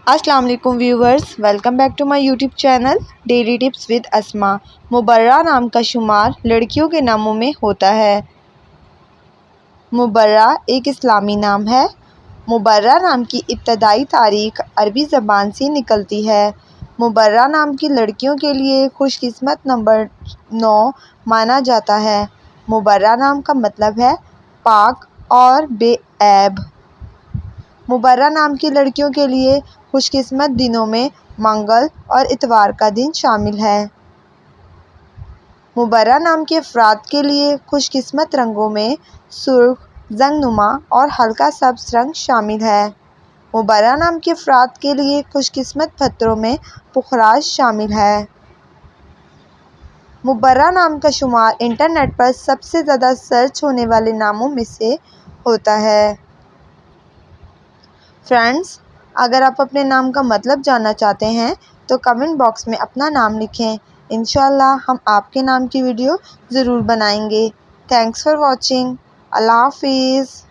السلام علیکم viewers, welcome back to my YouTube channel daily tips with Asma. مبرہ نام کا شمار لڑکیوں کے ناموں میں ہوتا ہے۔ مبرہ ایک اسلامی نام ہے۔ مبرہ نام کی ابتدائی تاریخ عربی زبان سے نکلتی ہے۔ مبرہ نام کی لڑکیوں کے لیے خوش قسمت نمبر 9 مانا جاتا ہے۔ مبرہ نام کا مطلب ہے پاک اور بے عیب۔ مبرہ نام کی لڑکیوں کے لیے خوش قسمت دنوں میں منگل اور اتوار کا دن شامل ہے۔ مبرہ نام کے افراد کے لیے خوش قسمت رنگوں میں سرخ، زنگ نما اور ہلکا سبز رنگ شامل ہے۔ مبرہ نام کے افراد کے لیے خوش قسمت پتھروں میں پخراج شامل ہے۔ مبرہ نام کا شمار انٹرنیٹ پر سب سے زیادہ سرچ ہونے والے ناموں میں سے ہوتا ہے۔ فرینڈز، اگر آپ اپنے نام کا مطلب جاننا چاہتے ہیں تو کمنٹ باکس میں اپنا نام لکھیں۔ انشاءاللہ ہم آپ کے نام کی ویڈیو ضرور بنائیں گے۔ Thanks for watching. اللہ حافظ۔